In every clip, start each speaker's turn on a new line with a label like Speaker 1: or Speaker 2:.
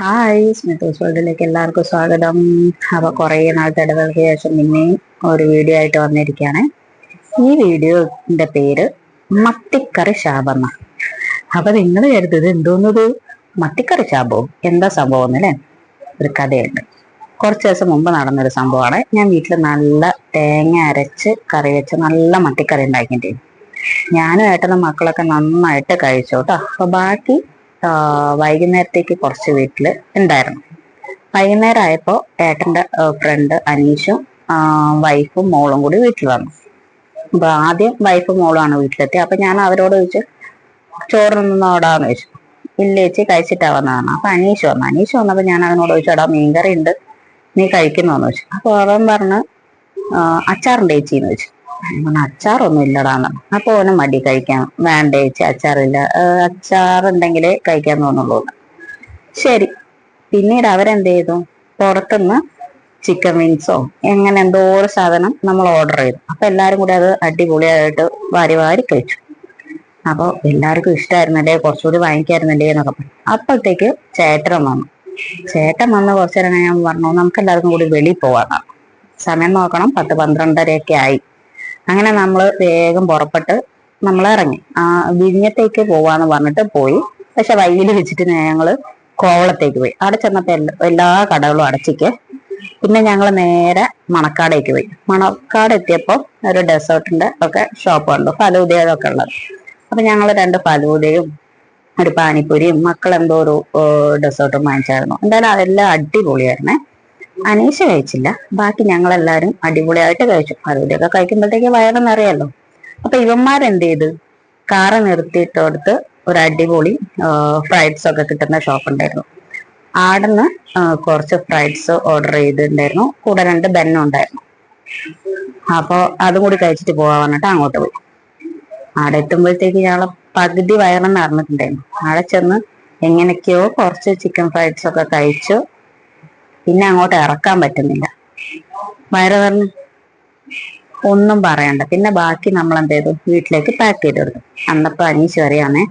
Speaker 1: Hi, സ്മിതൂസ് വേൾഡിലേക്ക് എല്ലാവർക്കും സ്വാഗതം. അപ്പോൾ കുറേ നാളത്തെ ഇടവേളയ്ക്ക് ശേഷം പിന്നെയും ഒരു വീഡിയോ ആയിട്ട് വന്നിരിക്കുകയാണ്. ഈ വീഡിയോന്റെ പേര് മത്തിക്കറി ശാപം. അപ്പൊ നിങ്ങൾ കരുതത് എന്തോന്നത് മത്തിക്കറി ശാപവും എന്താ സംഭവം എന്നല്ലേ? ഒരു കഥയുണ്ട്. കുറച്ച് ദിവസം മുമ്പ് നടന്നൊരു സംഭവമാണ്. ഞാൻ വീട്ടിൽ നല്ല തേങ്ങ അരച്ച് കറി വെച്ച് നല്ല മത്തിക്കറി ഉണ്ടാക്കിയിട്ട് ഞാനും ഏട്ടനും മക്കളൊക്കെ നന്നായിട്ട് കഴിച്ചു കേട്ടോ. അപ്പൊ ബാക്കി വൈകുന്നേരത്തേക്ക് കുറച്ച് വീട്ടില് ഉണ്ടായിരുന്നു. വൈകുന്നേരം ആയപ്പോ ഏട്ടന്റെ ഫ്രണ്ട് അനീഷും വൈഫും മോളും കൂടി വീട്ടിൽ വന്നു. അപ്പൊ ആദ്യം വൈഫും മോളുമാണ് വീട്ടിലെത്തി. അപ്പൊ ഞാൻ അവരോട് ചോദിച്ചു, ചോറിനോടാന്ന് ചോദിച്ചു. ഇല്ല ചേച്ചി, കഴിച്ചിട്ടാ വന്നതാണ്. അപ്പൊ അനീഷ് വന്നപ്പോ ഞാൻ അവനോട് ചോദിച്ചു, എടാ മീൻകറി ഉണ്ട്, നീ കഴിക്കുന്നോന്ന് ചോദിച്ചു. അപ്പൊ അവൻ പറഞ്ഞ് അച്ചാറുണ്ട് ചേച്ചിന്ന് ചോദിച്ചു. അച്ചാറൊന്നും ഇല്ലടാന്ന്. അപ്പൊ ഓന് മടി, കഴിക്കാൻ വേണ്ട ചേച്ചി അച്ചാറില്ല, അച്ചാറുണ്ടെങ്കിലേ കഴിക്കാൻ തോന്നുള്ളൂ. ശരി. പിന്നീട് അവരെന്ത് ചെയ്തു, പുറത്തുനിന്ന് ചിക്കൻ വിങ്സോ എങ്ങനെ എന്തോ ഒരു സാധനം നമ്മൾ ഓർഡർ ചെയ്തു. അപ്പൊ എല്ലാരും കൂടി അത് അടിപൊളിയായിട്ട് വാരി വാരി കഴിച്ചു. അപ്പൊ എല്ലാവർക്കും ഇഷ്ടമായിരുന്നല്ലേ, കുറച്ചുകൂടി വാങ്ങിക്കായിരുന്നല്ലേ എന്നൊക്കെ പറഞ്ഞു. അപ്പോഴത്തേക്ക് ചേട്ടൻ വന്ന് കുറച്ചു നേരം ഞാൻ പറഞ്ഞു, നമുക്ക് എല്ലാവർക്കും കൂടി വെളിയിൽ പോവാന്നാണ്. സമയം നോക്കണം, 10-12 ആയി. അങ്ങനെ നമ്മൾ വേഗം പുറപ്പെട്ട് നമ്മൾ ഇറങ്ങി. വിഴിഞ്ഞത്തേക്ക് പോവാന്ന് പറഞ്ഞിട്ട് പോയി. പക്ഷെ വഴിയിൽ വെച്ചിട്ട് ഞങ്ങള് കോവളത്തേക്ക് പോയി. അവിടെ ചെന്നപ്പോ എല്ലാ കടകളും അടച്ചിക്ക്. പിന്നെ ഞങ്ങൾ നേരെ മണക്കാടേക്ക് പോയി. മണക്കാട് എത്തിയപ്പോ ഒരു ഡെസേർട്ടിന്റെ ഒക്കെ ഷോപ്പ് കണ്ടു, ഫലൂദയൊക്കെ ഉള്ളത്. അപ്പൊ ഞങ്ങൾ 2 ഫലൂദയും ഒരു പാനിപ്പൂരിയും മക്കൾ എന്തോ ഒരു ഡെസേർട്ടും വാങ്ങിച്ചായിരുന്നു. എന്തായാലും അതെല്ലാം അടിപൊളിയായിരുന്നേ. അനീഷ കഴിച്ചില്ല, ബാക്കി ഞങ്ങളെല്ലാരും അടിപൊളിയായിട്ട് കഴിച്ചു. ഫലൂദയൊക്കെ കഴിക്കുമ്പോഴത്തേക്ക് വയറ് നിറയല്ലോ. അപ്പൊ ഇവന്മാരെന്ത് ചെയ്ത്, കാറ് നിർത്തിയിട്ടടുത്ത് ഒരു അടിപൊളി ഫ്രൈഡ്സ് ഒക്കെ കിട്ടുന്ന ഷോപ്പ് ഉണ്ടായിരുന്നു. ആടുന്ന് കുറച്ച് ഫ്രൈഡ്സ് ഓർഡർ ചെയ്തിട്ടുണ്ടായിരുന്നു, കൂടെ 2 ബന്നും ഉണ്ടായിരുന്നു. അപ്പൊ അതും കൂടി കഴിച്ചിട്ട് പോവാ പറഞ്ഞിട്ട് അങ്ങോട്ട് പോയി. ആടെ എത്തുമ്പോഴത്തേക്ക് ഞങ്ങളെ പകുതി വയറ് നിറഞ്ഞിട്ടുണ്ടായിരുന്നു. ആടെ ചെന്ന് എങ്ങനെയൊക്കെയോ കുറച്ച് ചിക്കൻ ഫ്രൈഡ്സ് ഒക്കെ കഴിച്ചു. പിന്നെ അങ്ങോട്ട് ഇറക്കാൻ പറ്റുന്നില്ല, വയറ് നിറഞ്ഞ് ഒന്നും പറയണ്ട. പിന്നെ ബാക്കി നമ്മൾ എന്ത് ചെയ്തു, വീട്ടിലേക്ക് പാക്ക് ചെയ്ത് കൊടുത്തു. അന്നപ്പോ അനീഷ് അറിയാമേ,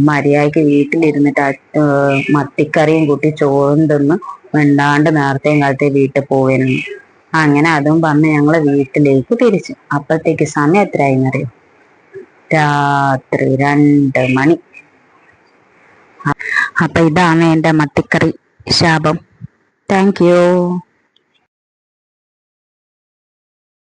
Speaker 1: മര്യാദക്ക് വീട്ടിലിരുന്നിട്ട് മത്തിക്കറിയും കൂട്ടി ചോറും തിന്ന് മിണ്ടാണ്ട് നേരത്തെയും കാലത്തെ വീട്ടിൽ പോവേനു. അങ്ങനെ അതും പറഞ്ഞ് ഞങ്ങള് വീട്ടിലേക്ക് തിരിച്ചു. അപ്പോഴത്തേക്ക് സമയം എത്രയായിന്നറിയോ? രാത്രി 2 മണി. അപ്പൊ ഇതാണ് എന്റെ മത്തിക്കറി ശാപം. Thank you.